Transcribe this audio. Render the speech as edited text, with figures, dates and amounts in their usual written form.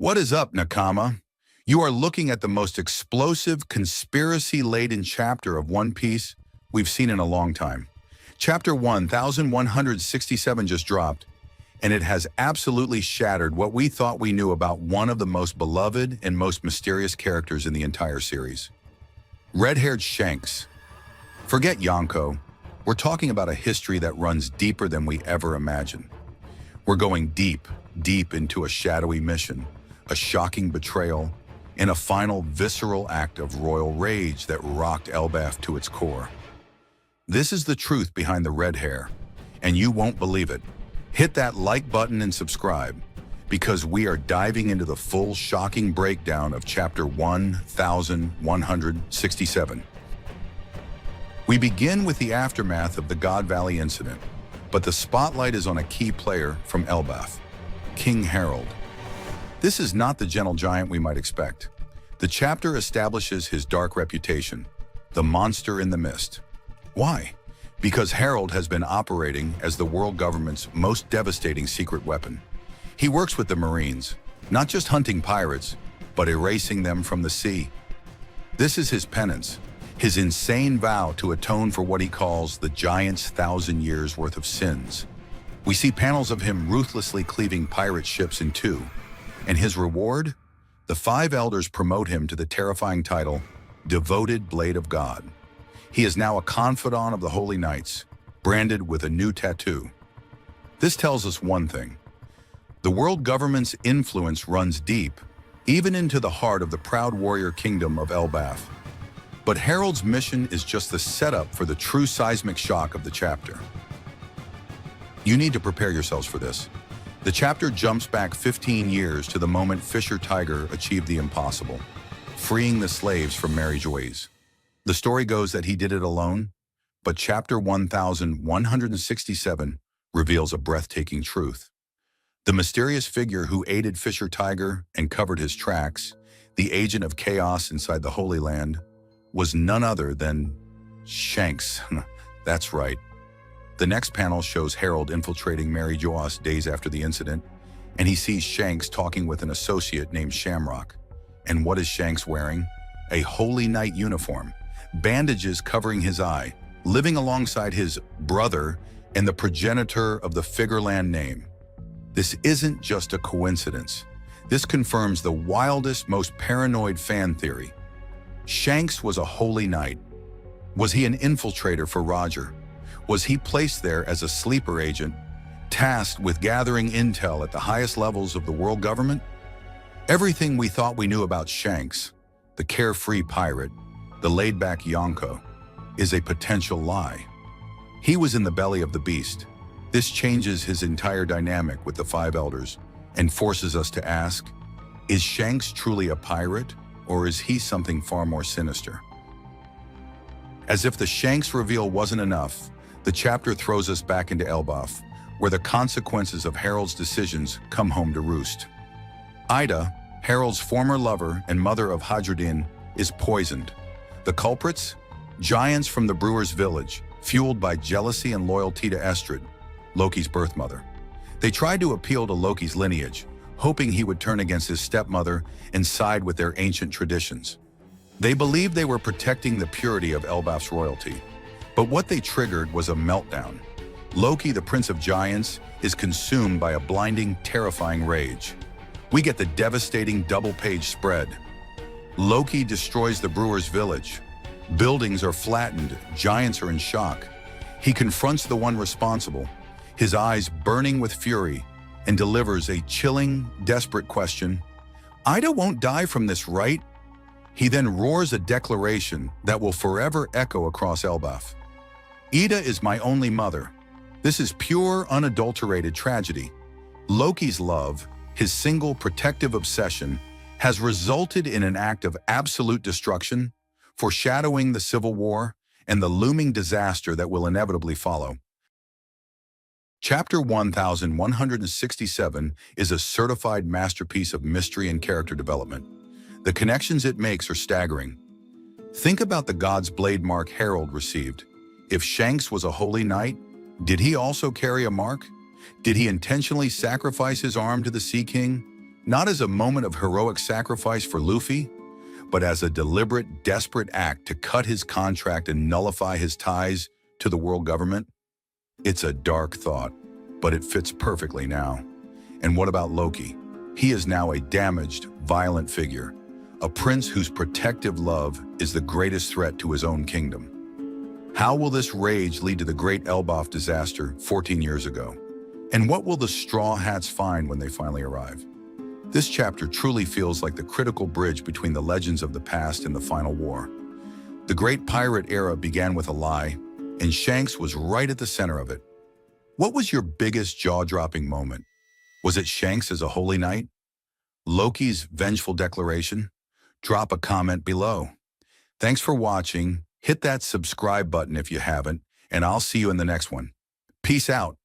What is up, Nakama? You are looking at the most explosive, conspiracy-laden chapter of One Piece we've seen in a long time. Chapter 1167 just dropped, and it has absolutely shattered what we thought we knew about one of the most beloved and most mysterious characters in the entire series. Red-haired Shanks. Forget Yonko. We're talking about a history that runs deeper than we ever imagined. We're going deep into a shadowy mission, a shocking betrayal, and a final visceral act of royal rage that rocked Elbaf to its core. This is the truth behind the red hair, and you won't believe it. Hit that like button and subscribe, because we are diving into the full shocking breakdown of Chapter 1167. We begin with the aftermath of the God Valley incident, but the spotlight is on a key player from Elbaf, King Harold. This is not the gentle giant we might expect. The chapter establishes his dark reputation, the monster in the mist. Why? Because Harold has been operating as the world government's most devastating secret weapon. He works with the Marines, not just hunting pirates, but erasing them from the sea. This is his penance, his insane vow to atone for what he calls the giant's 1,000 years worth of sins. We see panels of him ruthlessly cleaving pirate ships in two, and his reward? The 5 elders promote him to the terrifying title, Devoted Blade of God. He is now a confidant of the Holy Knights, branded with a new tattoo. This tells us one thing. The world government's influence runs deep, even into the heart of the proud warrior kingdom of Elbaf. But Harold's mission is just the setup for the true seismic shock of the chapter. You need to prepare yourselves for this. The chapter jumps back 15 years to the moment Fisher Tiger achieved the impossible, freeing the slaves from Mary Joyce. The story goes that he did it alone, but Chapter 1167 reveals a breathtaking truth. The mysterious figure who aided Fisher Tiger and covered his tracks, the agent of chaos inside the Holy Land, was none other than Shanks. That's right. The next panel shows Harold infiltrating Mary Joyce days after the incident, and he sees Shanks talking with an associate named Shamrock. And what is Shanks wearing? A Holy Knight uniform, bandages covering his eye, living alongside his brother and the progenitor of the Figureland name. This isn't just a coincidence. This confirms the wildest, most paranoid fan theory. Shanks was a Holy Knight. Was he an infiltrator for Roger? Was he placed there as a sleeper agent, tasked with gathering intel at the highest levels of the world government? Everything we thought we knew about Shanks, the carefree pirate, the laid-back Yonko, is a potential lie. He was in the belly of the beast. This changes his entire dynamic with the 5 elders and forces us to ask, is Shanks truly a pirate, or is he something far more sinister? As if the Shanks reveal wasn't enough, the chapter throws us back into Elbaf, where the consequences of Harold's decisions come home to roost. Ida, Harold's former lover and mother of Hadruddin, is poisoned. The culprits? Giants from the Brewer's village, fueled by jealousy and loyalty to Estrid, Loki's birth mother. They tried to appeal to Loki's lineage, hoping he would turn against his stepmother and side with their ancient traditions. They believed they were protecting the purity of Elbaf's royalty. But what they triggered was a meltdown. Loki, the Prince of Giants, is consumed by a blinding, terrifying rage. We get the devastating double-page spread. Loki destroys the Brewer's village. Buildings are flattened, giants are in shock. He confronts the one responsible, his eyes burning with fury, and delivers a chilling, desperate question. Ida won't die from this, right? He then roars a declaration that will forever echo across Elbaf. Ida is my only mother. This is pure, unadulterated tragedy. Loki's love, his single protective obsession, has resulted in an act of absolute destruction, foreshadowing the Civil War and the looming disaster that will inevitably follow. Chapter 1167 is a certified masterpiece of mystery and character development. The connections it makes are staggering. Think about the god's blade mark Harold received. If Shanks was a Holy Knight, did he also carry a mark? Did he intentionally sacrifice his arm to the Sea King? not as a moment of heroic sacrifice for Luffy, but as a deliberate, desperate act to cut his contract and nullify his ties to the world government? It's a dark thought, but it fits perfectly now. And what about Loki? He is now a damaged, violent figure, a prince whose protective love is the greatest threat to his own kingdom. How will this rage lead to the great Elbaf disaster 14 years ago? And what will the Straw Hats find when they finally arrive? This chapter truly feels like the critical bridge between the legends of the past and the final war. The great pirate era began with a lie, and Shanks was right at the center of it. What was your biggest jaw-dropping moment? Was it Shanks as a holy knight? Loki's vengeful declaration? Drop a comment below. Thanks for watching. Hit that subscribe button if you haven't, and I'll see you in the next one. Peace out.